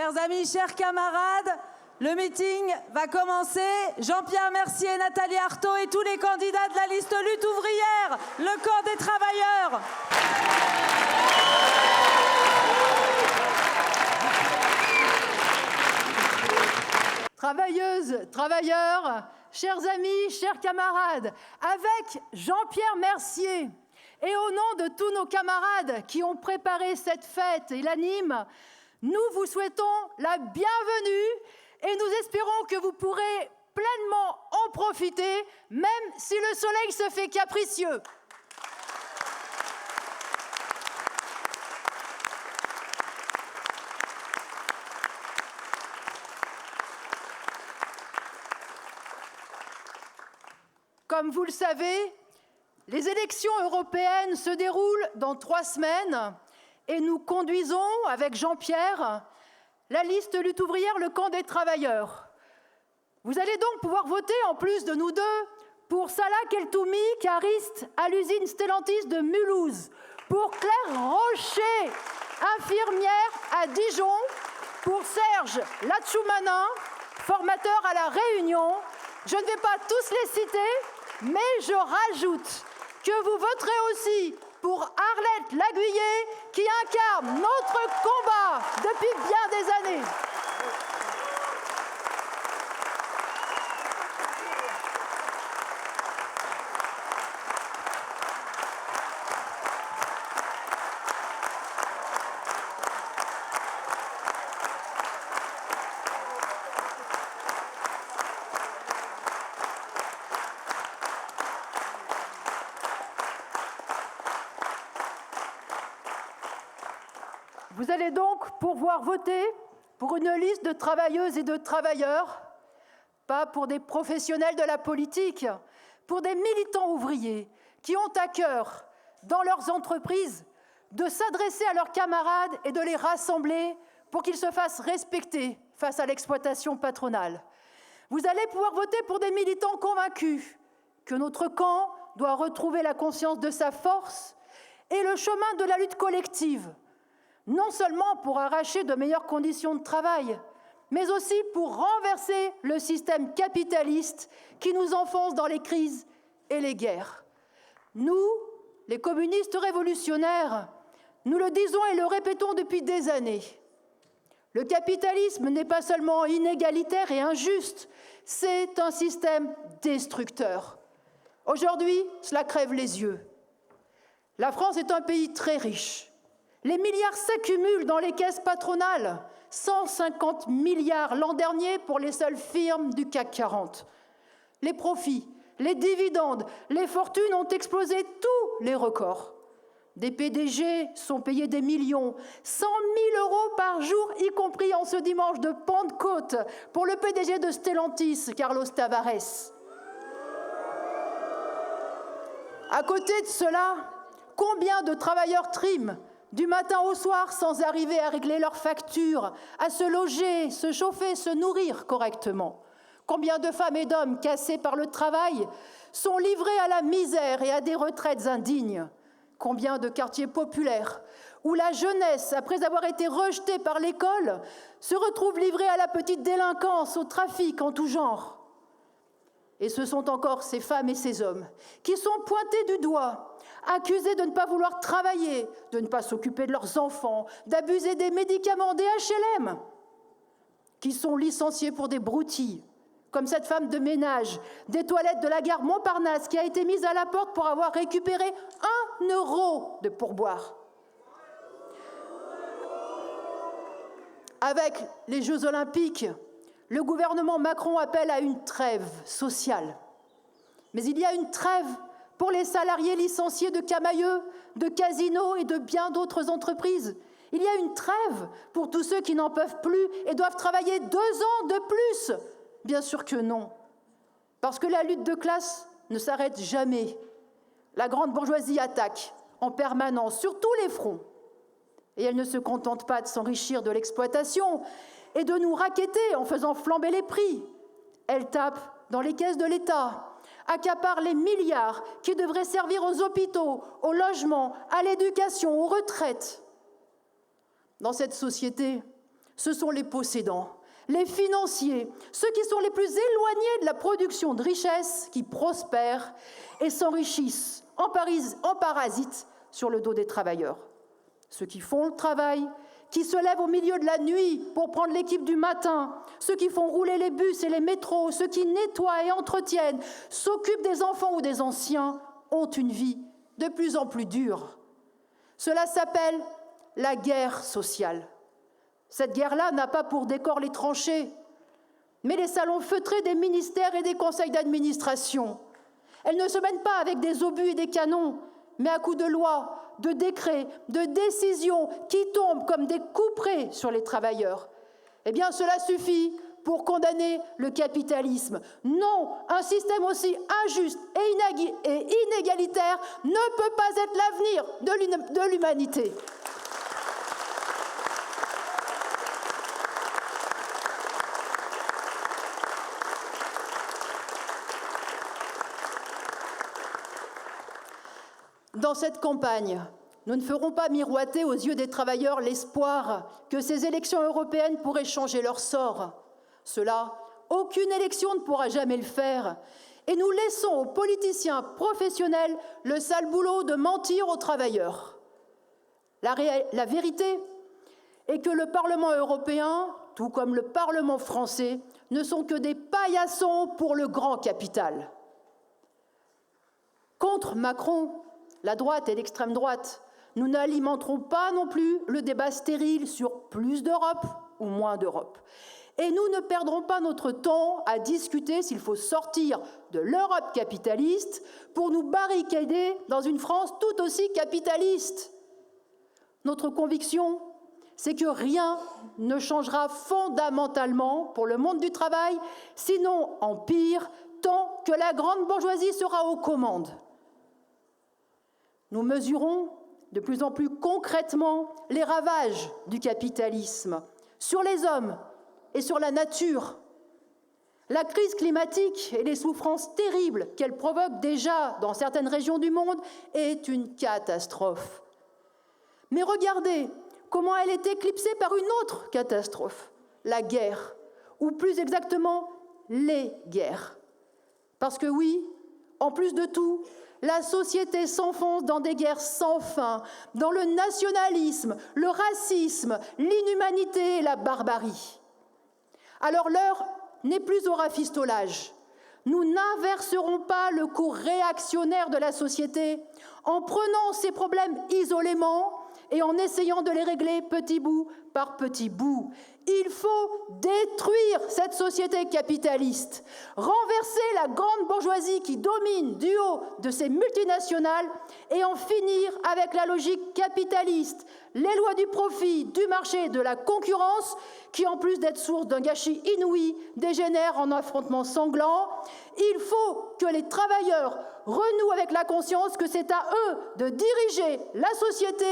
Chers amis, chers camarades, le meeting va commencer. Jean-Pierre Mercier, Nathalie Arthaud et tous les candidats de la liste Lutte ouvrière, le camp des travailleurs. Travailleuses, travailleurs, chers amis, chers camarades, avec Jean-Pierre Mercier et au nom de tous nos camarades qui ont préparé cette fête et l'animent, nous vous souhaitons la bienvenue et nous espérons que vous pourrez pleinement en profiter, même si le soleil se fait capricieux. Comme vous le savez, les élections européennes se déroulent dans 3 semaines et nous conduisons, avec Jean-Pierre, la liste Lutte ouvrière, le camp des travailleurs. Vous allez donc pouvoir voter, en plus de nous deux, pour Salah Keltoumi, cariste à l'usine Stellantis de Mulhouse, pour Claire Rocher, infirmière à Dijon, pour Serge Latchoumanin, formateur à La Réunion. Je ne vais pas tous les citer, mais je rajoute que vous voterez aussi pour Arlette Laguiller, qui incarne notre combat depuis bien des années. Vous allez donc pouvoir voter pour une liste de travailleuses et de travailleurs, pas pour des professionnels de la politique, pour des militants ouvriers qui ont à cœur, dans leurs entreprises, de s'adresser à leurs camarades et de les rassembler pour qu'ils se fassent respecter face à l'exploitation patronale. Vous allez pouvoir voter pour des militants convaincus que notre camp doit retrouver la conscience de sa force et le chemin de la lutte collective, non seulement pour arracher de meilleures conditions de travail, mais aussi pour renverser le système capitaliste qui nous enfonce dans les crises et les guerres. Nous, les communistes révolutionnaires, nous le disons et le répétons depuis des années. Le capitalisme n'est pas seulement inégalitaire et injuste, c'est un système destructeur. Aujourd'hui, cela crève les yeux. La France est un pays très riche. Les milliards s'accumulent dans les caisses patronales, 150 milliards l'an dernier pour les seules firmes du CAC 40. Les profits, les dividendes, les fortunes ont explosé tous les records. Des PDG sont payés des millions, 100 000 € par jour, y compris en ce dimanche de Pentecôte, pour le PDG de Stellantis, Carlos Tavares. À côté de cela, combien de travailleurs triment du matin au soir sans arriver à régler leurs factures, à se loger, se chauffer, se nourrir correctement? Combien de femmes et d'hommes cassés par le travail sont livrés à la misère et à des retraites indignes? Combien de quartiers populaires où la jeunesse, après avoir été rejetée par l'école, se retrouve livrée à la petite délinquance, au trafic en tout genre? Et ce sont encore ces femmes et ces hommes qui sont pointés du doigt, accusés de ne pas vouloir travailler, de ne pas s'occuper de leurs enfants, d'abuser des médicaments, des HLM, qui sont licenciés pour des broutilles, comme cette femme de ménage des toilettes de la gare Montparnasse qui a été mise à la porte pour avoir récupéré 1 € de pourboire. Avec les Jeux Olympiques, le gouvernement Macron appelle à une trêve sociale. Mais il y a une trêve pour les salariés licenciés de Camaïeu, de Casino et de bien d'autres entreprises. Il y a une trêve pour tous ceux qui n'en peuvent plus et doivent travailler 2 ans de plus. Bien sûr que non, parce que la lutte de classe ne s'arrête jamais. La grande bourgeoisie attaque en permanence sur tous les fronts. Et elle ne se contente pas de s'enrichir de l'exploitation et de nous racketter en faisant flamber les prix. Elle tape dans les caisses de l'État, accapare les milliards qui devraient servir aux hôpitaux, aux logements, à l'éducation, aux retraites. Dans cette société, ce sont les possédants, les financiers, ceux qui sont les plus éloignés de la production de richesses, qui prospèrent et s'enrichissent en parasites sur le dos des travailleurs. Ceux qui font le travail, qui se lèvent au milieu de la nuit pour prendre l'équipe du matin, ceux qui font rouler les bus et les métros, ceux qui nettoient et entretiennent, s'occupent des enfants ou des anciens, ont une vie de plus en plus dure. Cela s'appelle la guerre sociale. Cette guerre-là n'a pas pour décor les tranchées, mais les salons feutrés des ministères et des conseils d'administration. Elle ne se mène pas avec des obus et des canons, mais à coups de lois, de décrets, de décisions qui tombent comme des couperets sur les travailleurs. Eh bien, cela suffit pour condamner le capitalisme. Non, un système aussi injuste et inégalitaire ne peut pas être l'avenir de l'humanité. Dans cette campagne, nous ne ferons pas miroiter aux yeux des travailleurs l'espoir que ces élections européennes pourraient changer leur sort. Cela, aucune élection ne pourra jamais le faire. Et nous laissons aux politiciens professionnels le sale boulot de mentir aux travailleurs. La vérité est que le Parlement européen, tout comme le Parlement français, ne sont que des paillassons pour le grand capital. Contre Macron, la droite et l'extrême droite, nous n'alimenterons pas non plus le débat stérile sur plus d'Europe ou moins d'Europe. Et nous ne perdrons pas notre temps à discuter s'il faut sortir de l'Europe capitaliste pour nous barricader dans une France tout aussi capitaliste. Notre conviction, c'est que rien ne changera fondamentalement pour le monde du travail, sinon en pire, tant que la grande bourgeoisie sera aux commandes. Nous mesurons de plus en plus concrètement les ravages du capitalisme sur les hommes et sur la nature. La crise climatique et les souffrances terribles qu'elle provoque déjà dans certaines régions du monde est une catastrophe. Mais regardez comment elle est éclipsée par une autre catastrophe, la guerre, ou plus exactement les guerres. Parce que oui, en plus de tout, la société s'enfonce dans des guerres sans fin, dans le nationalisme, le racisme, l'inhumanité et la barbarie. Alors l'heure n'est plus au rafistolage. Nous n'inverserons pas le cours réactionnaire de la société en prenant ces problèmes isolément et en essayant de les régler petit bout par petit bout. Il faut détruire cette société capitaliste, renverser la grande bourgeoisie qui domine du haut de ces multinationales et en finir avec la logique capitaliste, les lois du profit, du marché, de la concurrence, qui en plus d'être source d'un gâchis inouï, dégénèrent en affrontements sanglants. Il faut que les travailleurs renouent avec la conscience que c'est à eux de diriger la société.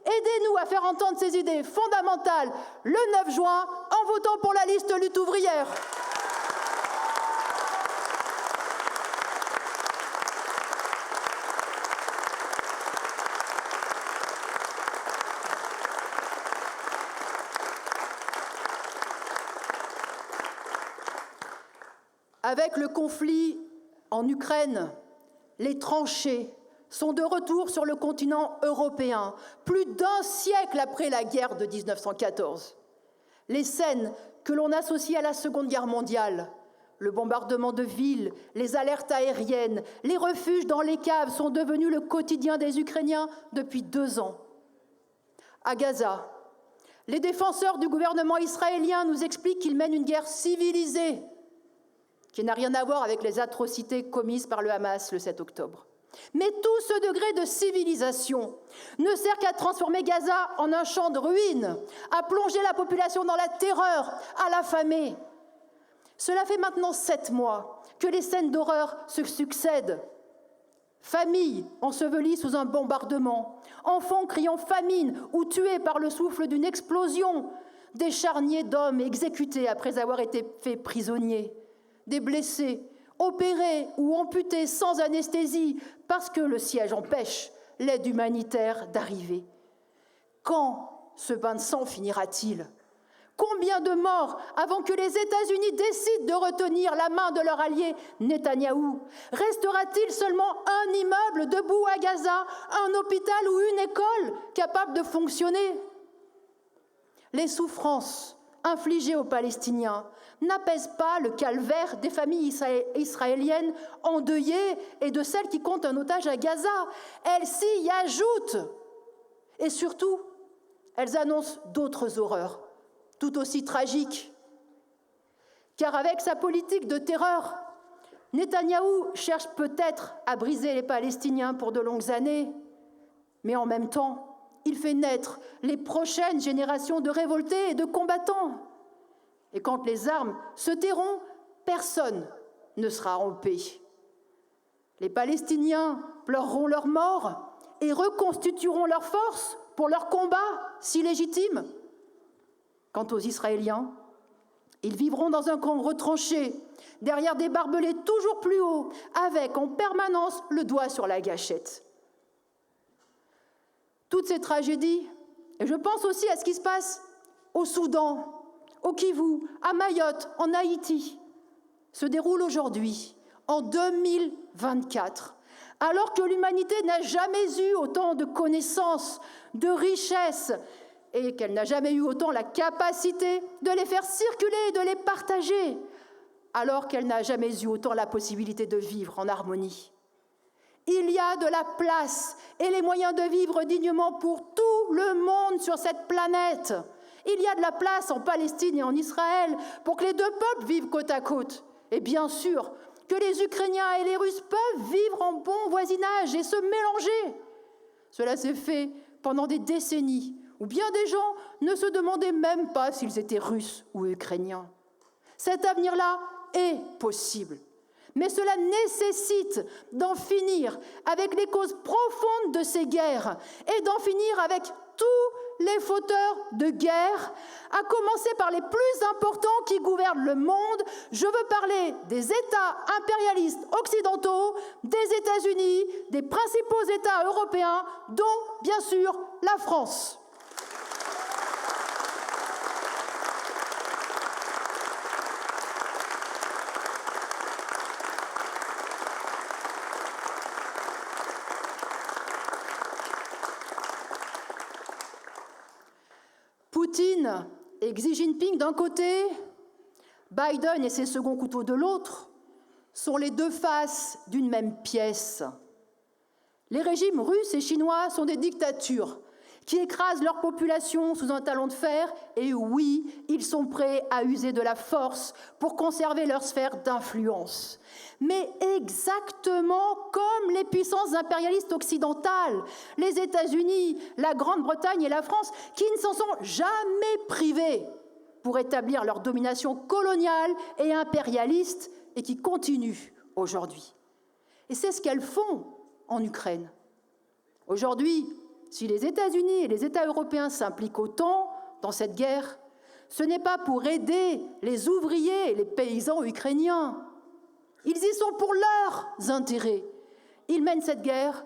Aidez-nous à faire entendre ces idées fondamentales le 9 juin en votant pour la liste Lutte ouvrière. Avec le conflit en Ukraine, les tranchées sont de retour sur le continent européen, plus d'un siècle après la guerre de 1914. Les scènes que l'on associe à la Seconde Guerre mondiale, le bombardement de villes, les alertes aériennes, les refuges dans les caves sont devenus le quotidien des Ukrainiens depuis 2 ans. À Gaza, les défenseurs du gouvernement israélien nous expliquent qu'ils mènent une guerre civilisée, qui n'a rien à voir avec les atrocités commises par le Hamas le 7 octobre. Mais tout ce degré de civilisation ne sert qu'à transformer Gaza en un champ de ruines, à plonger la population dans la terreur, à l'affamer. Cela fait maintenant 7 mois que les scènes d'horreur se succèdent. Familles ensevelies sous un bombardement, enfants criant famine ou tués par le souffle d'une explosion, des charniers d'hommes exécutés après avoir été faits prisonniers, des blessés, opérés ou amputés sans anesthésie parce que le siège empêche l'aide humanitaire d'arriver. Quand ce bain de sang finira-t-il? Combien de morts avant que les États-Unis décident de retenir la main de leur allié Netanyahou? Restera-t-il seulement un immeuble debout à Gaza, un hôpital ou une école capable de fonctionner? Les souffrances infligées aux Palestiniens n'apaisent pas le calvaire des familles israéliennes endeuillées et de celles qui comptent un otage à Gaza. Elles s'y ajoutent. Et surtout, elles annoncent d'autres horreurs, tout aussi tragiques. Car avec sa politique de terreur, Netanyahou cherche peut-être à briser les Palestiniens pour de longues années, mais en même temps, il fait naître les prochaines générations de révoltés et de combattants. Et quand les armes se tairont, personne ne sera en paix. Les Palestiniens pleureront leur mort et reconstitueront leurs forces pour leur combat si légitime. Quant aux Israéliens, ils vivront dans un camp retranché, derrière des barbelés toujours plus hauts, avec en permanence le doigt sur la gâchette. Toutes ces tragédies, et je pense aussi à ce qui se passe au Soudan, au Kivu, à Mayotte, en Haïti, se déroulent aujourd'hui, en 2024, alors que l'humanité n'a jamais eu autant de connaissances, de richesses, et qu'elle n'a jamais eu autant la capacité de les faire circuler et de les partager, alors qu'elle n'a jamais eu autant la possibilité de vivre en harmonie. Il y a de la place et les moyens de vivre dignement pour tout le monde sur cette planète. Il y a de la place en Palestine et en Israël pour que les deux peuples vivent côte à côte. Et bien sûr que les Ukrainiens et les Russes peuvent vivre en bon voisinage et se mélanger. Cela s'est fait pendant des décennies, où bien des gens ne se demandaient même pas s'ils étaient russes ou ukrainiens. Cet avenir-là est possible. Mais cela nécessite d'en finir avec les causes profondes de ces guerres et d'en finir avec tous les fauteurs de guerre, à commencer par les plus importants qui gouvernent le monde. Je veux parler des États impérialistes occidentaux, des États-Unis, des principaux États européens, dont, bien sûr, la France. Poutine et Xi Jinping d'un côté, Biden et ses seconds couteaux de l'autre, sont les deux faces d'une même pièce. Les régimes russes et chinois sont des dictatures qui écrasent leur population sous un talon de fer, et oui, ils sont prêts à user de la force pour conserver leur sphère d'influence. Mais exactement comme les puissances impérialistes occidentales, les États-Unis, la Grande-Bretagne et la France, qui ne s'en sont jamais privés pour établir leur domination coloniale et impérialiste, et qui continuent aujourd'hui. Et c'est ce qu'elles font en Ukraine. Aujourd'hui, si les États-Unis et les États européens s'impliquent autant dans cette guerre, ce n'est pas pour aider les ouvriers et les paysans ukrainiens. Ils y sont pour leurs intérêts. Ils mènent cette guerre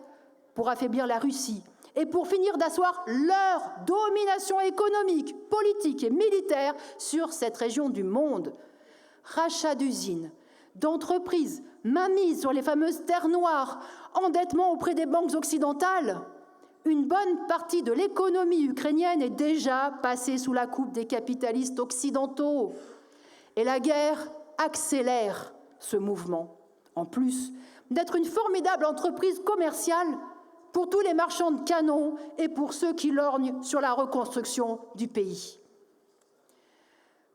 pour affaiblir la Russie et pour finir d'asseoir leur domination économique, politique et militaire sur cette région du monde. Rachat d'usines, d'entreprises, mainmise sur les fameuses terres noires, endettement auprès des banques occidentales. Une bonne partie de l'économie ukrainienne est déjà passée sous la coupe des capitalistes occidentaux. Et la guerre accélère ce mouvement, en plus d'être une formidable entreprise commerciale pour tous les marchands de canons et pour ceux qui lorgnent sur la reconstruction du pays.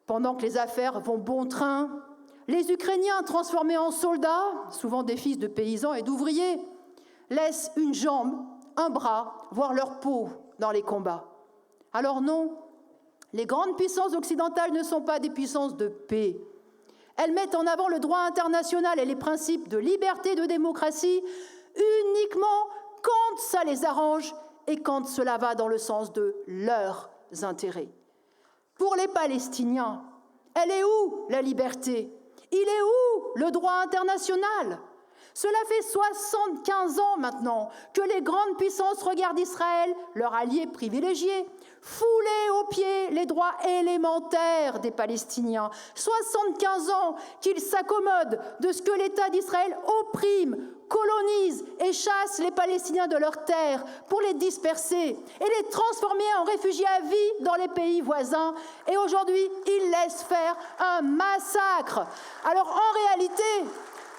Pendant que les affaires vont bon train, les Ukrainiens transformés en soldats, souvent des fils de paysans et d'ouvriers, laissent une jambe, un bras, voire leur peau dans les combats. Alors non, les grandes puissances occidentales ne sont pas des puissances de paix. Elles mettent en avant le droit international et les principes de liberté et de démocratie uniquement quand ça les arrange et quand cela va dans le sens de leurs intérêts. Pour les Palestiniens, elle est où la liberté? Il est où le droit international? Cela fait 75 ans maintenant que les grandes puissances regardent Israël, leur allié privilégié, foulé aux pieds les droits élémentaires des Palestiniens. 75 ans qu'ils s'accommodent de ce que l'État d'Israël opprime, colonise et chasse les Palestiniens de leurs terres pour les disperser et les transformer en réfugiés à vie dans les pays voisins. Et aujourd'hui, ils laissent faire un massacre. Alors en réalité,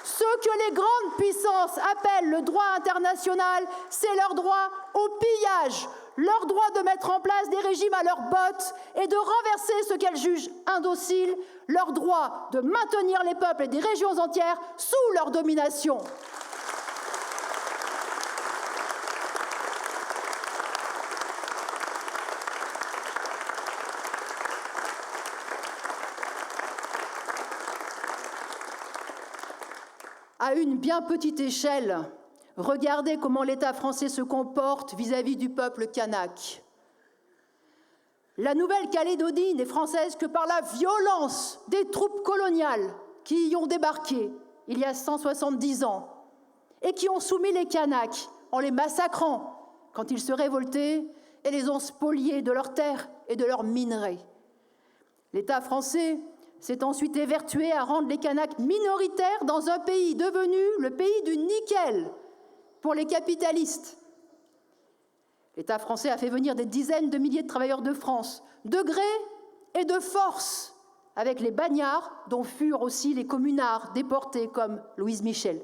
ce que les grandes puissances appellent le droit international, c'est leur droit au pillage, leur droit de mettre en place des régimes à leurs bottes et de renverser ce qu'elles jugent indociles, leur droit de maintenir les peuples et des régions entières sous leur domination. À une bien petite échelle, regardez comment l'État français se comporte vis-à-vis du peuple kanak. La Nouvelle-Calédonie n'est française que par la violence des troupes coloniales qui y ont débarqué il y a 170 ans et qui ont soumis les Kanaks en les massacrant quand ils se révoltaient et les ont spoliés de leurs terres et de leurs minerais. L'État français s'est ensuite évertué à rendre les Kanaks minoritaires dans un pays devenu le pays du nickel pour les capitalistes. L'État français a fait venir des dizaines de milliers de travailleurs de France, de gré et de force, avec les bagnards, dont furent aussi les communards déportés comme Louise Michel.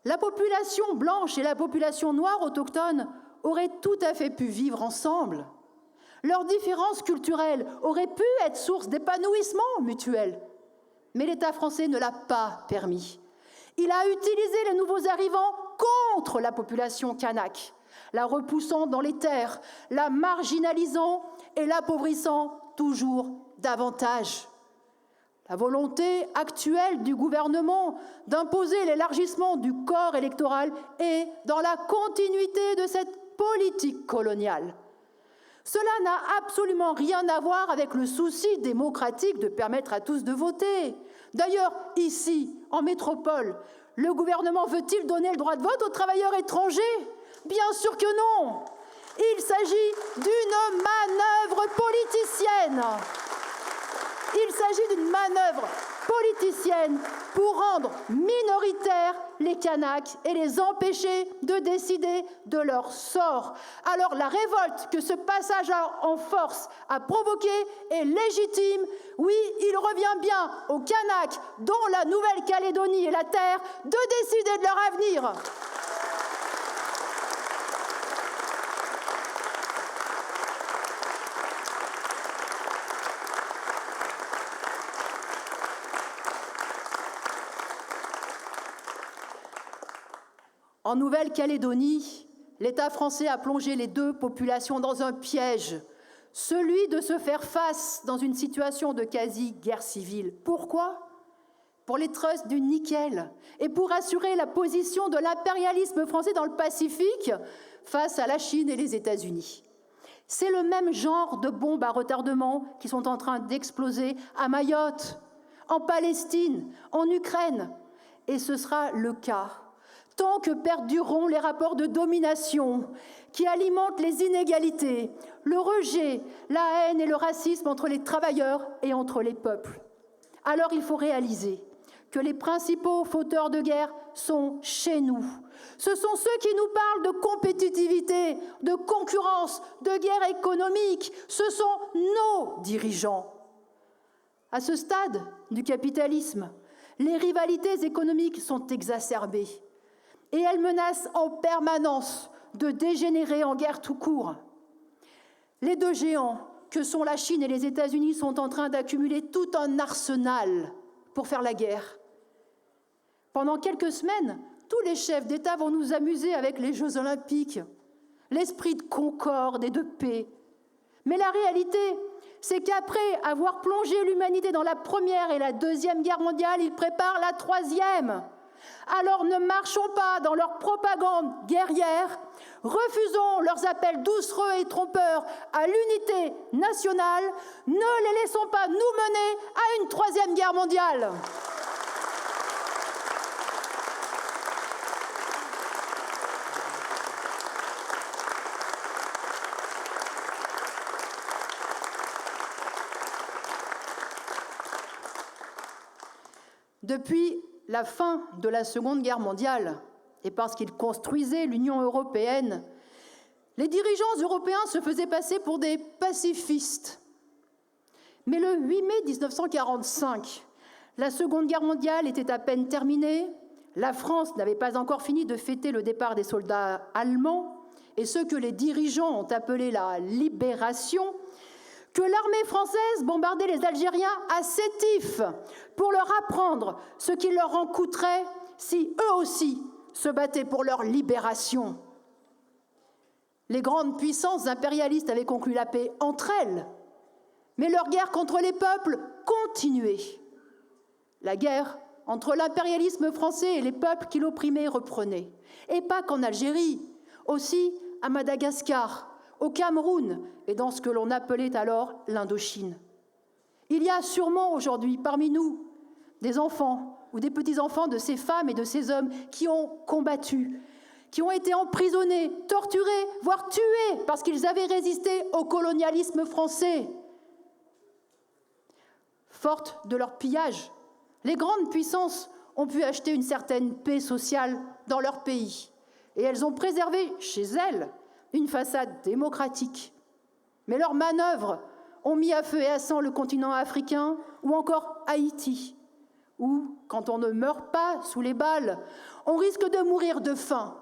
La population blanche et la population noire autochtone auraient tout à fait pu vivre ensemble. Leurs différences culturelles auraient pu être source d'épanouissement mutuel. Mais l'État français ne l'a pas permis. Il a utilisé les nouveaux arrivants contre la population kanak, la repoussant dans les terres, la marginalisant et l'appauvrissant toujours davantage. La volonté actuelle du gouvernement d'imposer l'élargissement du corps électoral est dans la continuité de cette politique coloniale. Cela n'a absolument rien à voir avec le souci démocratique de permettre à tous de voter. D'ailleurs, ici, en métropole, le gouvernement veut-il donner le droit de vote aux travailleurs étrangers? Bien sûr que non! Il s'agit d'une manœuvre politicienne. Il s'agit d'une manœuvre politicienne pour rendre minoritaires les Kanaks et les empêcher de décider de leur sort. Alors la révolte que ce passage en force a provoquée est légitime. Oui, il revient bien aux Kanaks, dont la Nouvelle-Calédonie est la terre, de décider de leur avenir. En Nouvelle-Calédonie, l'État français a plongé les deux populations dans un piège, celui de se faire face dans une situation de quasi-guerre civile. Pourquoi? Pour les trusts du nickel et pour assurer la position de l'impérialisme français dans le Pacifique face à la Chine et les États-Unis. C'est le même genre de bombes à retardement qui sont en train d'exploser à Mayotte, en Palestine, en Ukraine. Et ce sera le cas tant que perdureront les rapports de domination qui alimentent les inégalités, le rejet, la haine et le racisme entre les travailleurs et entre les peuples. Alors il faut réaliser que les principaux fauteurs de guerre sont chez nous. Ce sont ceux qui nous parlent de compétitivité, de concurrence, de guerre économique. Ce sont nos dirigeants. À ce stade du capitalisme, les rivalités économiques sont exacerbées. Et elles menacent en permanence de dégénérer en guerre tout court. Les deux géants que sont la Chine et les États-Unis sont en train d'accumuler tout un arsenal pour faire la guerre. Pendant quelques semaines, tous les chefs d'État vont nous amuser avec les Jeux Olympiques, l'esprit de concorde et de paix. Mais la réalité, c'est qu'après avoir plongé l'humanité dans la Première et la Deuxième Guerre mondiale, ils préparent la Troisième. Alors ne marchons pas dans leur propagande guerrière, refusons leurs appels doucereux et trompeurs à l'unité nationale, ne les laissons pas nous mener à une Troisième Guerre mondiale. Depuis la fin de la Seconde Guerre mondiale, et parce qu'ils construisaient l'Union européenne, les dirigeants européens se faisaient passer pour des pacifistes. Mais le 8 mai 1945, la Seconde Guerre mondiale était à peine terminée, la France n'avait pas encore fini de fêter le départ des soldats allemands, et ce que les dirigeants ont appelé la libération, que l'armée française bombardait les Algériens à Sétif pour leur apprendre ce qu'il leur en coûterait si eux aussi se battaient pour leur libération. Les grandes puissances impérialistes avaient conclu la paix entre elles, mais leur guerre contre les peuples continuait. La guerre entre l'impérialisme français et les peuples qui l'opprimaient reprenait. Et pas qu'en Algérie, aussi à Madagascar, au Cameroun et dans ce que l'on appelait alors l'Indochine. Il y a sûrement aujourd'hui parmi nous des enfants ou des petits-enfants de ces femmes et de ces hommes qui ont combattu, qui ont été emprisonnés, torturés, voire tués parce qu'ils avaient résisté au colonialisme français. Fortes de leur pillage, les grandes puissances ont pu acheter une certaine paix sociale dans leur pays. Et elles ont préservé chez elles une façade démocratique. Mais leurs manœuvres ont mis à feu et à sang le continent africain ou encore Haïti, où, quand on ne meurt pas sous les balles, on risque de mourir de faim.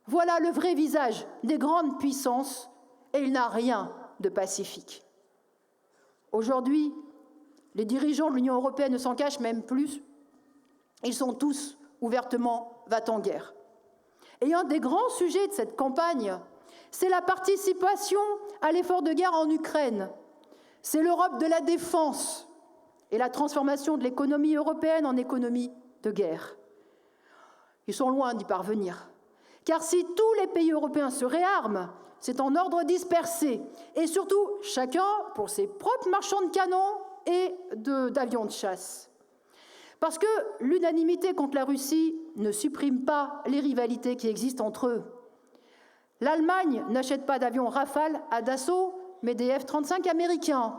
Voilà le vrai visage des grandes puissances, et il n'a rien de pacifique. Aujourd'hui, les dirigeants de l'Union européenne ne s'en cachent même plus. Ils sont tous ouvertement va-t-en-guerre. Et un des grands sujets de cette campagne, c'est la participation à l'effort de guerre en Ukraine. C'est l'Europe de la défense et la transformation de l'économie européenne en économie de guerre. Ils sont loin d'y parvenir. Car si tous les pays européens se réarment, c'est en ordre dispersé. Et surtout, chacun pour ses propres marchands de canons et d'avions de chasse. Parce que l'unanimité contre la Russie ne supprime pas les rivalités qui existent entre eux. L'Allemagne n'achète pas d'avions Rafale à Dassault, mais des F-35 américains.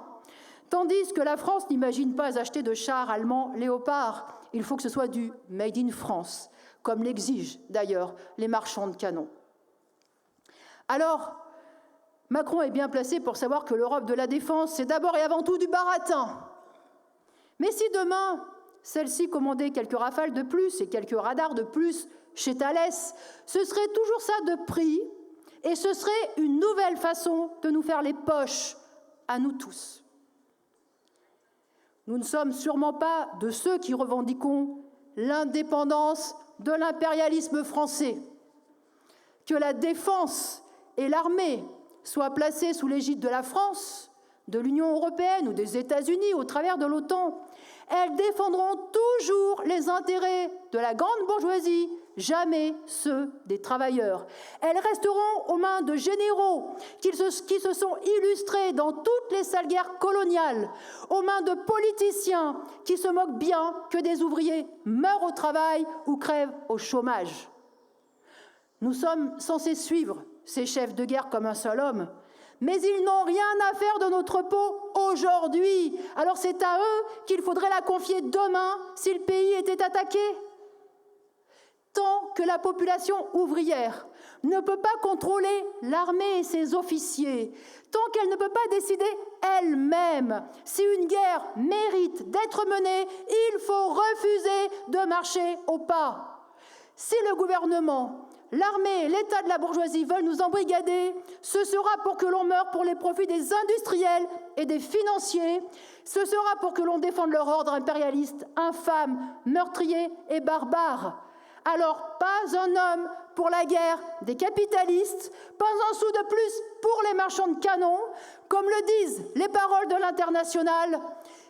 Tandis que la France n'imagine pas acheter de chars allemands Léopard. Il faut que ce soit du « Made in France », comme l'exigent d'ailleurs les marchands de canons. Alors, Macron est bien placé pour savoir que l'Europe de la défense, c'est d'abord et avant tout du baratin. Mais si demain, celle-ci commandait quelques rafales de plus et quelques radars de plus chez Thales, ce serait toujours ça de prix et ce serait une nouvelle façon de nous faire les poches à nous tous. Nous ne sommes sûrement pas de ceux qui revendiquons l'indépendance de l'impérialisme français. Que la défense et l'armée soient placées sous l'égide de la France, de l'Union européenne ou des États-Unis au travers de l'OTAN, elles défendront toujours les intérêts de la grande bourgeoisie, jamais ceux des travailleurs. Elles resteront aux mains de généraux qui se sont illustrés dans toutes les sales guerres coloniales, aux mains de politiciens qui se moquent bien que des ouvriers meurent au travail ou crèvent au chômage. Nous sommes censés suivre ces chefs de guerre comme un seul homme, mais ils n'ont rien à faire de notre peau aujourd'hui. Alors c'est à eux qu'il faudrait la confier demain si le pays était attaqué. Tant que la population ouvrière ne peut pas contrôler l'armée et ses officiers, tant qu'elle ne peut pas décider elle-même si une guerre mérite d'être menée, il faut refuser de marcher au pas. Si le gouvernement, l'armée et l'État de la bourgeoisie veulent nous embrigader, ce sera pour que l'on meure pour les profits des industriels et des financiers. Ce sera pour que l'on défende leur ordre impérialiste, infâme, meurtrier et barbare. Alors, pas un homme pour la guerre des capitalistes, pas un sou de plus pour les marchands de canons, comme le disent les paroles de l'Internationale.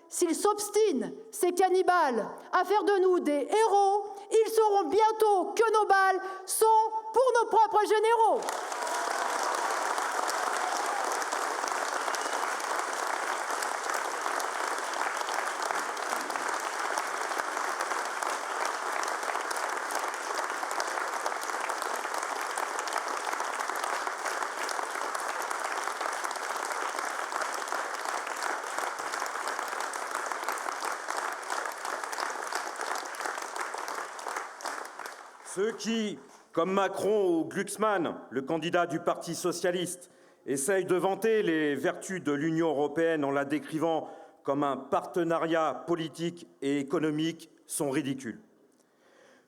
S'ils s'obstinent, ces cannibales, à faire de nous des héros, ils sauront bientôt que nos balles sont pour nos propres généraux. Ceux qui, comme Macron ou Glucksmann, le candidat du Parti socialiste, essayent de vanter les vertus de l'Union européenne en la décrivant comme un partenariat politique et économique, sont ridicules.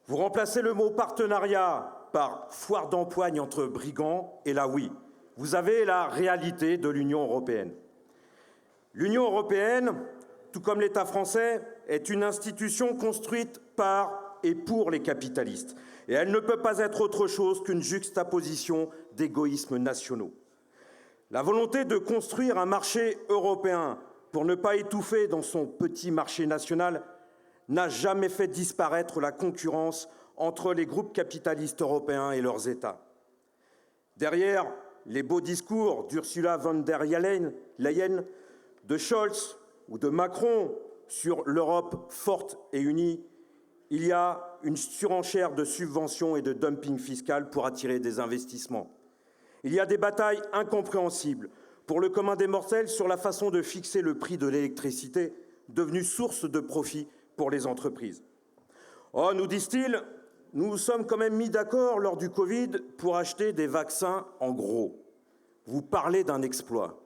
Vous remplacez le mot partenariat par foire d'empoigne entre brigands, et là oui, vous avez la réalité de l'Union européenne. L'Union européenne, tout comme l'État français, est une institution construite par et pour les capitalistes. Et elle ne peut pas être autre chose qu'une juxtaposition d'égoïsmes nationaux. La volonté de construire un marché européen pour ne pas étouffer dans son petit marché national n'a jamais fait disparaître la concurrence entre les groupes capitalistes européens et leurs États. Derrière les beaux discours d'Ursula von der Leyen, de Scholz ou de Macron sur l'Europe forte et unie, il y a une surenchère de subventions et de dumping fiscal pour attirer des investissements. Il y a des batailles incompréhensibles pour le commun des mortels sur la façon de fixer le prix de l'électricité, devenue source de profit pour les entreprises. Oh, nous disent-ils, nous sommes quand même mis d'accord lors du Covid pour acheter des vaccins en gros. Vous parlez d'un exploit.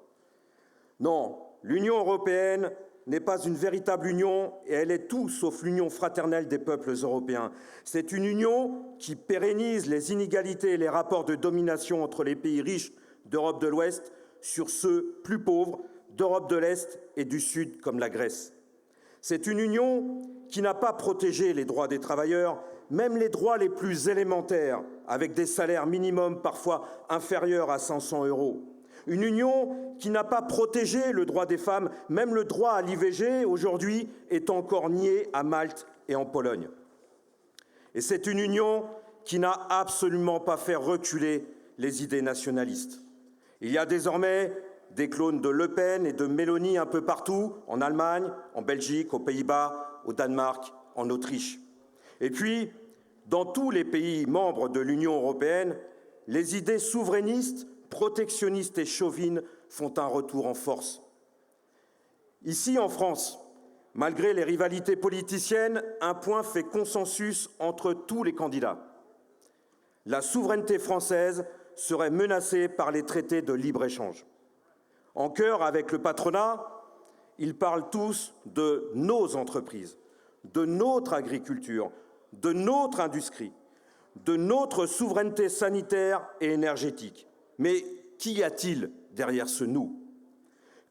Non, l'Union européenne n'est pas une véritable union et elle est tout sauf l'union fraternelle des peuples européens. C'est une union qui pérennise les inégalités et les rapports de domination entre les pays riches d'Europe de l'Ouest sur ceux plus pauvres d'Europe de l'Est et du Sud comme la Grèce. C'est une union qui n'a pas protégé les droits des travailleurs, même les droits les plus élémentaires, avec des salaires minimums parfois inférieurs à 500 €. Une union qui n'a pas protégé le droit des femmes, même le droit à l'IVG, aujourd'hui, est encore nié à Malte et en Pologne. Et c'est une union qui n'a absolument pas fait reculer les idées nationalistes. Il y a désormais des clones de Le Pen et de Mélanie un peu partout, en Allemagne, en Belgique, aux Pays-Bas, au Danemark, en Autriche. Et puis, dans tous les pays membres de l'Union européenne, les idées souverainistes, protectionnistes et chauvines font un retour en force. Ici, en France, malgré les rivalités politiciennes, un point fait consensus entre tous les candidats. La souveraineté française serait menacée par les traités de libre-échange. En chœur avec le patronat, ils parlent tous de nos entreprises, de notre agriculture, de notre industrie, de notre souveraineté sanitaire et énergétique. Mais qu'y a-t-il derrière ce « nous » ?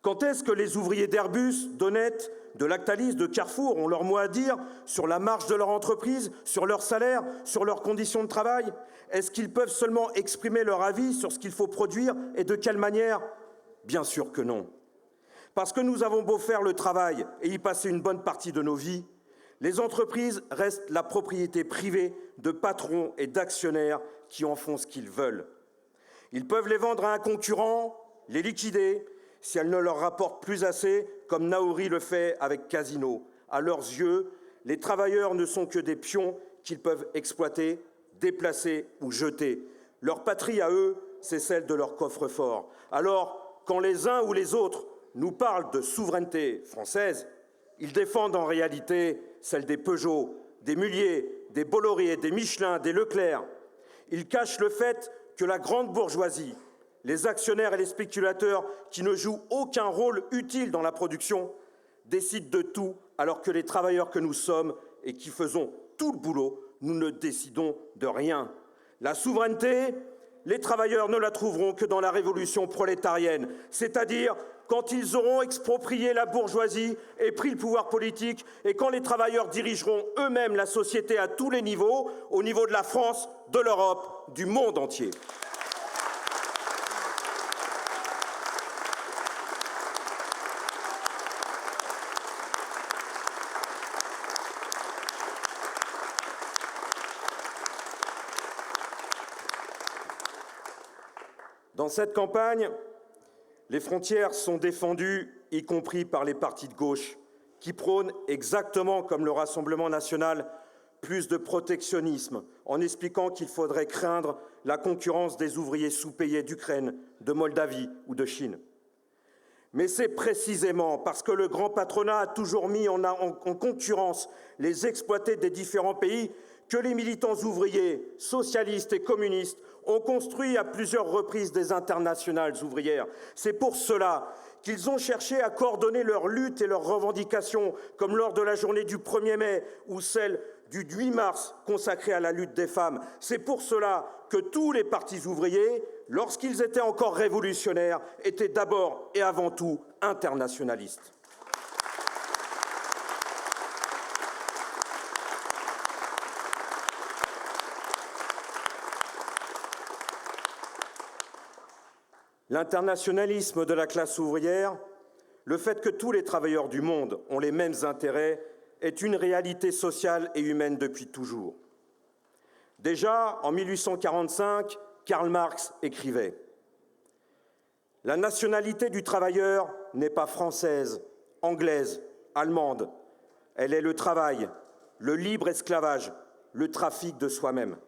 Quand est-ce que les ouvriers d'Airbus, d'Honnête, de Lactalis, de Carrefour ont leur mot à dire sur la marge de leur entreprise, sur leur salaire, sur leurs conditions de travail ? Est-ce qu'ils peuvent seulement exprimer leur avis sur ce qu'il faut produire et de quelle manière ? Bien sûr que non. Parce que nous avons beau faire le travail et y passer une bonne partie de nos vies, les entreprises restent la propriété privée de patrons et d'actionnaires qui en font ce qu'ils veulent. Ils peuvent les vendre à un concurrent, les liquider, si elles ne leur rapportent plus assez, comme Naouri le fait avec Casino. À leurs yeux, les travailleurs ne sont que des pions qu'ils peuvent exploiter, déplacer ou jeter. Leur patrie à eux, c'est celle de leur coffre-fort. Alors, quand les uns ou les autres nous parlent de souveraineté française, ils défendent en réalité celle des Peugeot, des Mullier, des Bolloré, des Michelin, des Leclerc. Ils cachent le fait que la grande bourgeoisie, les actionnaires et les spéculateurs qui ne jouent aucun rôle utile dans la production, décident de tout, alors que les travailleurs que nous sommes et qui faisons tout le boulot, nous ne décidons de rien. La souveraineté, les travailleurs ne la trouveront que dans la révolution prolétarienne, c'est-à-dire quand ils auront exproprié la bourgeoisie et pris le pouvoir politique, et quand les travailleurs dirigeront eux-mêmes la société à tous les niveaux, au niveau de la France, de l'Europe, du monde entier. Dans cette campagne, les frontières sont défendues, y compris par les partis de gauche, qui prônent, exactement comme le Rassemblement national, plus de protectionnisme, en expliquant qu'il faudrait craindre la concurrence des ouvriers sous-payés d'Ukraine, de Moldavie ou de Chine. Mais c'est précisément parce que le grand patronat a toujours mis en concurrence les exploités des différents pays que les militants ouvriers, socialistes et communistes ont construit à plusieurs reprises des internationales ouvrières. C'est pour cela qu'ils ont cherché à coordonner leurs luttes et leurs revendications, comme lors de la journée du 1er mai ou celle du 8 mars consacrée à la lutte des femmes. C'est pour cela que tous les partis ouvriers, lorsqu'ils étaient encore révolutionnaires, étaient d'abord et avant tout internationalistes. L'internationalisme de la classe ouvrière, le fait que tous les travailleurs du monde ont les mêmes intérêts, est une réalité sociale et humaine depuis toujours. Déjà, en 1845, Karl Marx écrivait « La nationalité du travailleur n'est pas française, anglaise, allemande. Elle est le travail, le libre esclavage, le trafic de soi-même.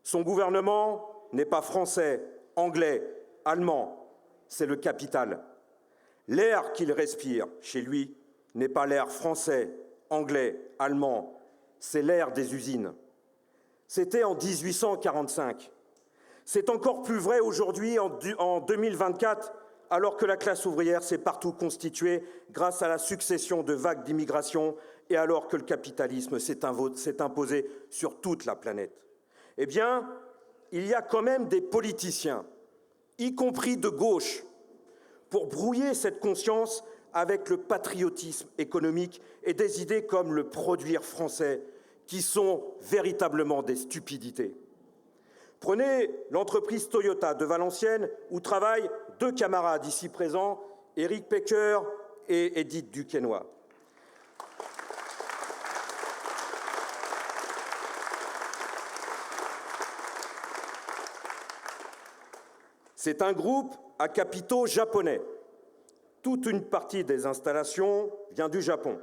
Son gouvernement n'est pas français, anglais, allemand, c'est le capital. L'air qu'il respire chez lui n'est pas l'air français, anglais, allemand, c'est l'air des usines. » C'était en 1845. C'est encore plus vrai aujourd'hui, en 2024, alors que la classe ouvrière s'est partout constituée grâce à la succession de vagues d'immigration et alors que le capitalisme s'est imposé sur toute la planète. Eh bien, il y a quand même des politiciens, y compris de gauche, pour brouiller cette conscience avec le patriotisme économique et des idées comme le produire français, qui sont véritablement des stupidités. Prenez l'entreprise Toyota de Valenciennes, où travaillent deux camarades ici présents, Éric Pecker et Edith Duquesnoy. C'est un groupe à capitaux japonais. Toute une partie des installations vient du Japon.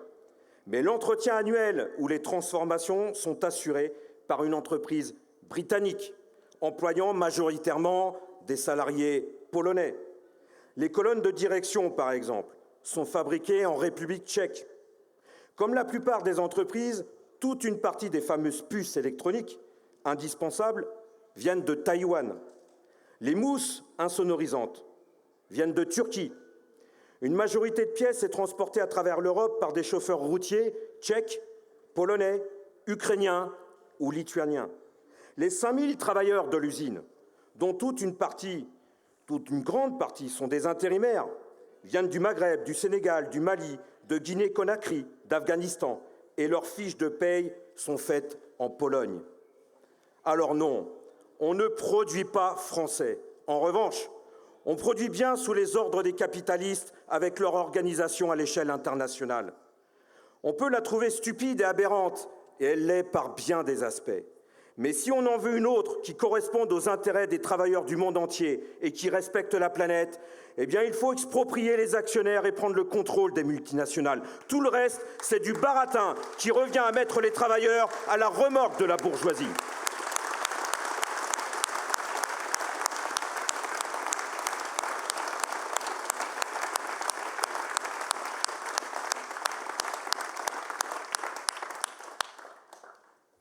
Mais l'entretien annuel ou les transformations sont assurées par une entreprise britannique, employant majoritairement des salariés polonais. Les colonnes de direction, par exemple, sont fabriquées en République tchèque. Comme la plupart des entreprises, toute une partie des fameuses puces électroniques indispensables viennent de Taïwan. Les mousses insonorisantes viennent de Turquie. Une majorité de pièces est transportée à travers l'Europe par des chauffeurs routiers tchèques, polonais, ukrainiens ou lituaniens. Les 5000 travailleurs de l'usine, dont toute une grande partie sont des intérimaires, viennent du Maghreb, du Sénégal, du Mali, de Guinée-Conakry, d'Afghanistan, et leurs fiches de paye sont faites en Pologne. Alors non, on ne produit pas français. En revanche, on produit bien sous les ordres des capitalistes avec leur organisation à l'échelle internationale. On peut la trouver stupide et aberrante, et elle l'est par bien des aspects. Mais si on en veut une autre qui corresponde aux intérêts des travailleurs du monde entier et qui respecte la planète, eh bien il faut exproprier les actionnaires et prendre le contrôle des multinationales. Tout le reste, c'est du baratin qui revient à mettre les travailleurs à la remorque de la bourgeoisie.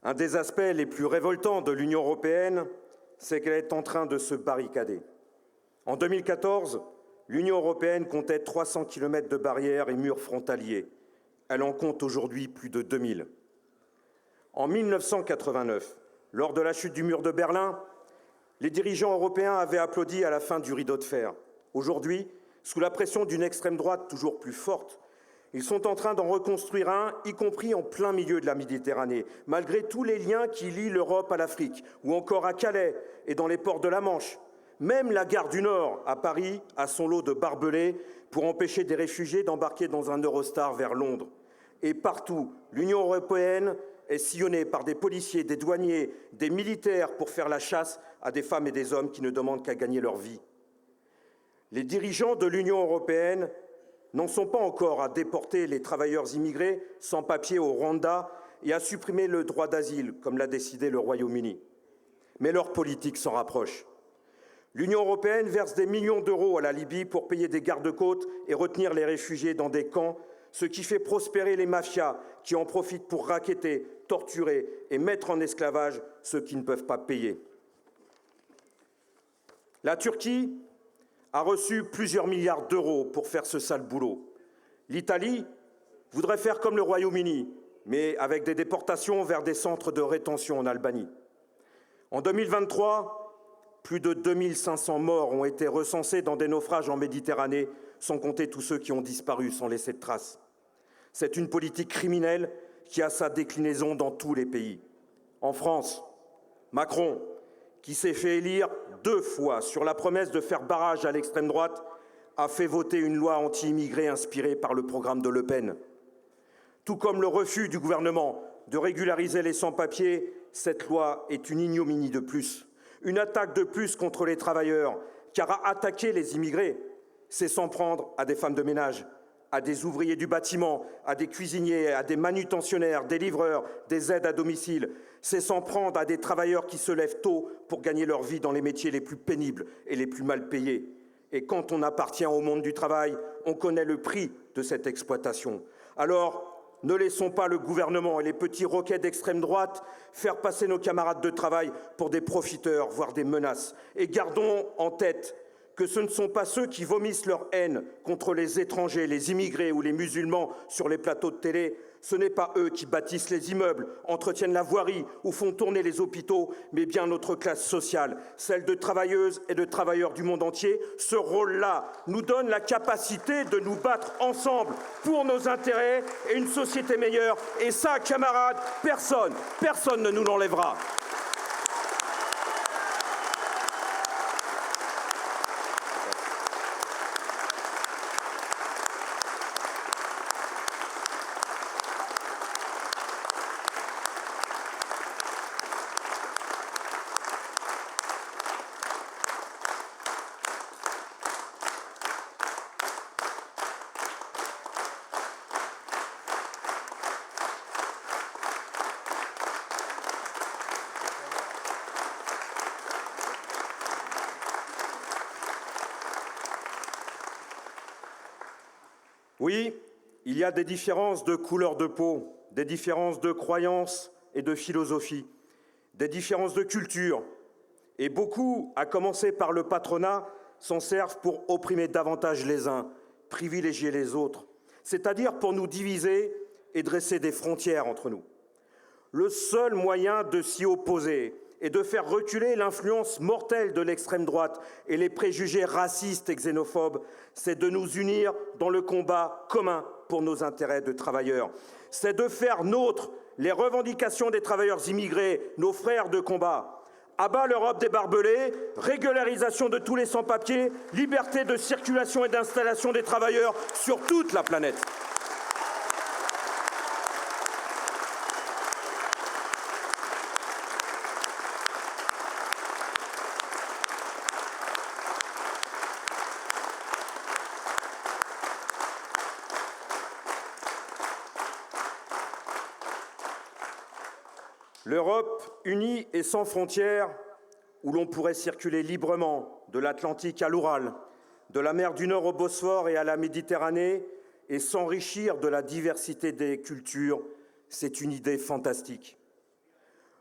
Un des aspects les plus révoltants de l'Union européenne, c'est qu'elle est en train de se barricader. En 2014, l'Union européenne comptait 300 km de barrières et murs frontaliers. Elle en compte aujourd'hui plus de 2000. En 1989, lors de la chute du mur de Berlin, les dirigeants européens avaient applaudi à la fin du rideau de fer. Aujourd'hui, sous la pression d'une extrême droite toujours plus forte, ils sont en train d'en reconstruire un, y compris en plein milieu de la Méditerranée, malgré tous les liens qui lient l'Europe à l'Afrique, ou encore à Calais et dans les ports de la Manche. Même la gare du Nord, à Paris, a son lot de barbelés pour empêcher des réfugiés d'embarquer dans un Eurostar vers Londres. Et partout, l'Union européenne est sillonnée par des policiers, des douaniers, des militaires pour faire la chasse à des femmes et des hommes qui ne demandent qu'à gagner leur vie. Les dirigeants de l'Union européenne n'en sont pas encore à déporter les travailleurs immigrés sans papier au Rwanda et à supprimer le droit d'asile, comme l'a décidé le Royaume-Uni. Mais leur politique s'en rapproche. L'Union européenne verse des millions d'euros à la Libye pour payer des gardes-côtes et retenir les réfugiés dans des camps ce qui fait prospérer les mafias qui en profitent pour racketter, torturer et mettre en esclavage ceux qui ne peuvent pas payer. La Turquie a reçu plusieurs milliards d'euros pour faire ce sale boulot. L'Italie voudrait faire comme le Royaume-Uni, mais avec des déportations vers des centres de rétention en Albanie. En 2023, plus de 2500 morts ont été recensés dans des naufrages en Méditerranée, sans compter tous ceux qui ont disparu sans laisser de traces. C'est une politique criminelle qui a sa déclinaison dans tous les pays. En France, Macron, qui s'est fait élire 2 fois sur la promesse de faire barrage à l'extrême droite, a fait voter une loi anti-immigrés inspirée par le programme de Le Pen. Tout comme le refus du gouvernement de régulariser les sans-papiers, cette loi est une ignominie de plus, une attaque de plus contre les travailleurs, car attaquer les immigrés, c'est s'en prendre à des femmes de ménage, à des ouvriers du bâtiment, à des cuisiniers, à des manutentionnaires, des livreurs, des aides à domicile. C'est s'en prendre à des travailleurs qui se lèvent tôt pour gagner leur vie dans les métiers les plus pénibles et les plus mal payés. Et quand on appartient au monde du travail, on connaît le prix de cette exploitation. Alors, ne laissons pas le gouvernement et les petits roquets d'extrême droite faire passer nos camarades de travail pour des profiteurs, voire des menaces. Et gardons en tête que ce ne sont pas ceux qui vomissent leur haine contre les étrangers, les immigrés ou les musulmans sur les plateaux de télé. Ce n'est pas eux qui bâtissent les immeubles, entretiennent la voirie ou font tourner les hôpitaux, mais bien notre classe sociale, celle de travailleuses et de travailleurs du monde entier. Ce rôle-là nous donne la capacité de nous battre ensemble pour nos intérêts et une société meilleure. Et ça, camarades, personne ne nous l'enlèvera. Oui, il y a des différences de couleur de peau, des différences de croyances et de philosophie, des différences de culture. Et beaucoup, à commencer par le patronat, s'en servent pour opprimer davantage les uns, privilégier les autres, c'est-à-dire pour nous diviser et dresser des frontières entre nous. Le seul moyen de s'y opposer et de faire reculer l'influence mortelle de l'extrême droite et les préjugés racistes et xénophobes, c'est de nous unir dans le combat commun pour nos intérêts de travailleurs. C'est de faire nôtres les revendications des travailleurs immigrés, nos frères de combat. À bas l'Europe des barbelés, régularisation de tous les sans-papiers, liberté de circulation et d'installation des travailleurs sur toute la planète. L'Europe unie et sans frontières, où l'on pourrait circuler librement de l'Atlantique à l'Oural, de la mer du Nord au Bosphore et à la Méditerranée, et s'enrichir de la diversité des cultures, c'est une idée fantastique.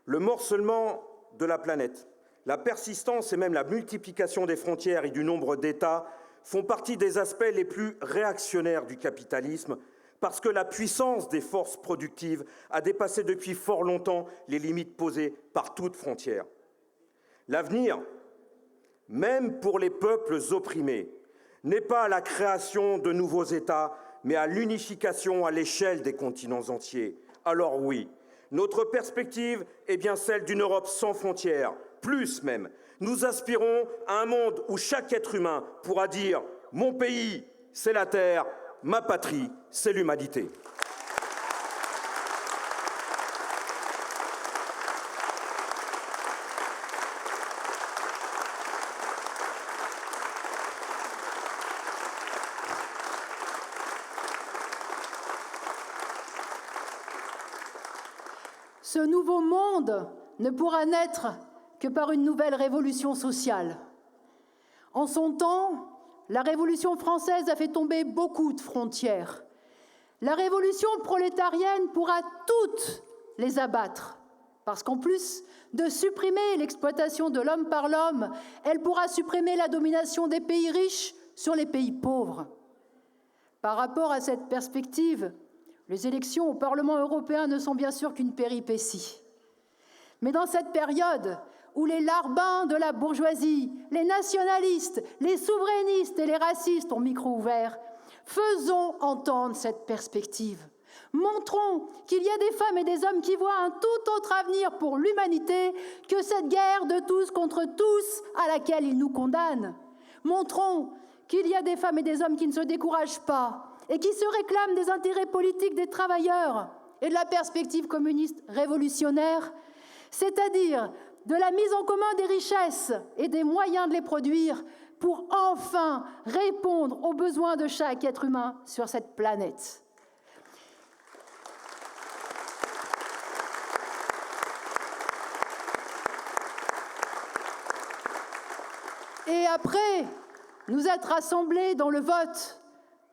Le morcellement de la planète, la persistance et même la multiplication des frontières et du nombre d'États font partie des aspects les plus réactionnaires du capitalisme, parce que la puissance des forces productives a dépassé depuis fort longtemps les limites posées par toute frontière. L'avenir, même pour les peuples opprimés, n'est pas à la création de nouveaux États, mais à l'unification à l'échelle des continents entiers. Alors oui, notre perspective est bien celle d'une Europe sans frontières, plus même. Nous aspirons à un monde où chaque être humain pourra dire « Mon pays, c'est la terre », ma patrie, c'est l'humanité. Ce nouveau monde ne pourra naître que par une nouvelle révolution sociale. En son temps, la Révolution française a fait tomber beaucoup de frontières. La révolution prolétarienne pourra toutes les abattre, parce qu'en plus de supprimer l'exploitation de l'homme par l'homme, elle pourra supprimer la domination des pays riches sur les pays pauvres. Par rapport à cette perspective, les élections au Parlement européen ne sont bien sûr qu'une péripétie. Mais dans cette période où les larbins de la bourgeoisie, les nationalistes, les souverainistes et les racistes ont micro ouvert, faisons entendre cette perspective. Montrons qu'il y a des femmes et des hommes qui voient un tout autre avenir pour l'humanité que cette guerre de tous contre tous à laquelle ils nous condamnent. Montrons qu'il y a des femmes et des hommes qui ne se découragent pas et qui se réclament des intérêts politiques des travailleurs et de la perspective communiste révolutionnaire, c'est-à-dire de la mise en commun des richesses et des moyens de les produire pour enfin répondre aux besoins de chaque être humain sur cette planète. Et après nous être rassemblés dans le vote,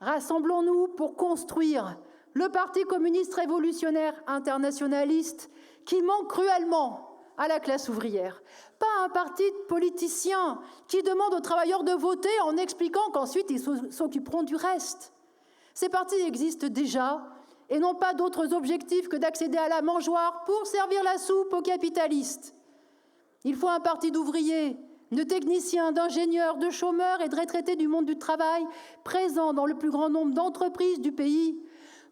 rassemblons-nous pour construire le Parti communiste révolutionnaire internationaliste qui manque cruellement à la classe ouvrière. Pas un parti de politiciens qui demande aux travailleurs de voter en expliquant qu'ensuite ils s'occuperont du reste. Ces partis existent déjà et n'ont pas d'autres objectifs que d'accéder à la mangeoire pour servir la soupe aux capitalistes. Il faut un parti d'ouvriers, de techniciens, d'ingénieurs, de chômeurs et de retraités du monde du travail présents dans le plus grand nombre d'entreprises du pays,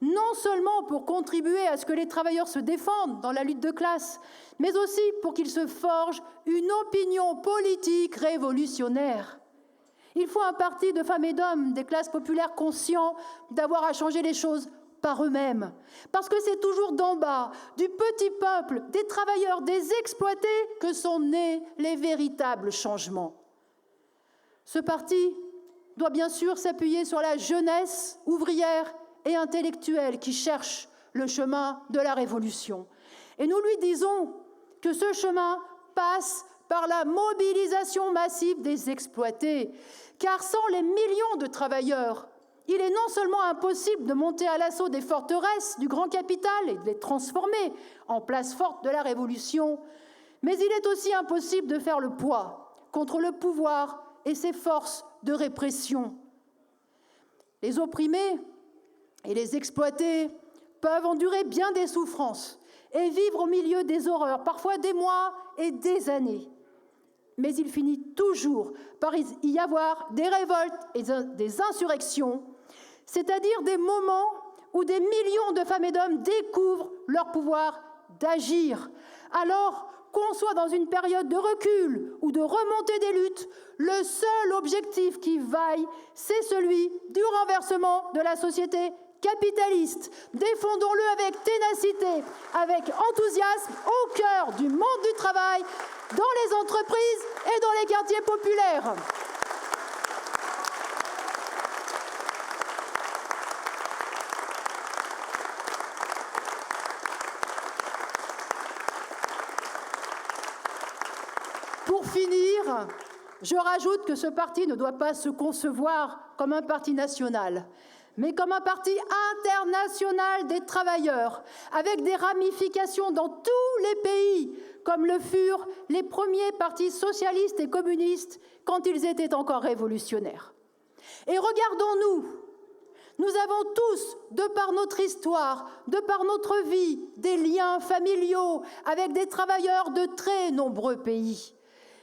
non seulement pour contribuer à ce que les travailleurs se défendent dans la lutte de classe, mais aussi pour qu'ils se forgent une opinion politique révolutionnaire. Il faut un parti de femmes et d'hommes des classes populaires conscients d'avoir à changer les choses par eux-mêmes, parce que c'est toujours d'en bas, du petit peuple, des travailleurs, des exploités, que sont nés les véritables changements. Ce parti doit bien sûr s'appuyer sur la jeunesse ouvrière et intellectuelle qui cherche le chemin de la révolution. Et nous lui disons que ce chemin passe par la mobilisation massive des exploités, car sans les millions de travailleurs, il est non seulement impossible de monter à l'assaut des forteresses du grand capital et de les transformer en place forte de la révolution, mais il est aussi impossible de faire le poids contre le pouvoir et ses forces de répression. Les opprimés et les exploités peuvent endurer bien des souffrances et vivre au milieu des horreurs, parfois des mois et des années. Mais il finit toujours par y avoir des révoltes et des insurrections, c'est-à-dire des moments où des millions de femmes et d'hommes découvrent leur pouvoir d'agir. Alors qu'on soit dans une période de recul ou de remontée des luttes, le seul objectif qui vaille, c'est celui du renversement de la société capitaliste. Défendons-le avec ténacité, avec enthousiasme, au cœur du monde du travail, dans les entreprises et dans les quartiers populaires. Pour finir, je rajoute que ce parti ne doit pas se concevoir comme un parti national, mais comme un parti international des travailleurs, avec des ramifications dans tous les pays, comme le furent les premiers partis socialistes et communistes quand ils étaient encore révolutionnaires. Et regardons-nous, nous avons tous, de par notre histoire, de par notre vie, des liens familiaux avec des travailleurs de très nombreux pays.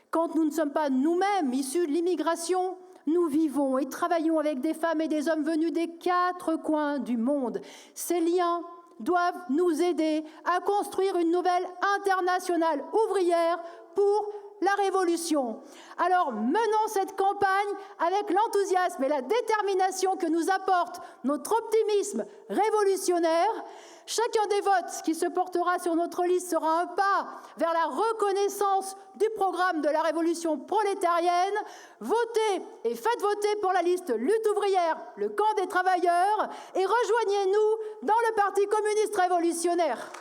Quand nous ne sommes pas nous-mêmes issus de l'immigration, nous vivons et travaillons avec des femmes et des hommes venus des 4 coins du monde. Ces liens doivent nous aider à construire une nouvelle internationale ouvrière pour la révolution. Alors menons cette campagne avec l'enthousiasme et la détermination que nous apporte notre optimisme révolutionnaire. Chacun des votes qui se portera sur notre liste sera un pas vers la reconnaissance du programme de la révolution prolétarienne. Votez et faites voter pour la liste Lutte ouvrière, le camp des travailleurs, et rejoignez-nous dans le Parti communiste révolutionnaire.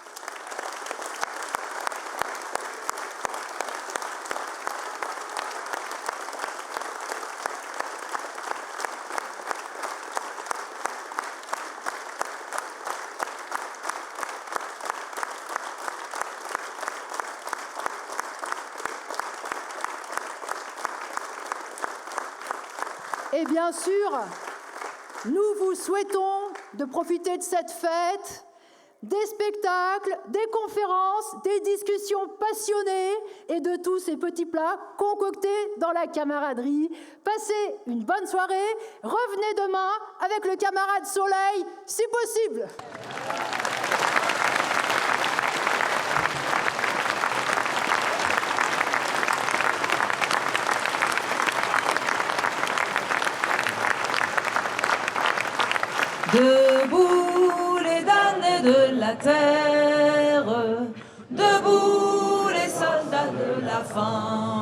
Et bien sûr, nous vous souhaitons de profiter de cette fête, des spectacles, des conférences, des discussions passionnées et de tous ces petits plats concoctés dans la camaraderie. Passez une bonne soirée, revenez demain avec le camarade Soleil, si possible. Debout les damnés de la terre, debout les soldats de la faim.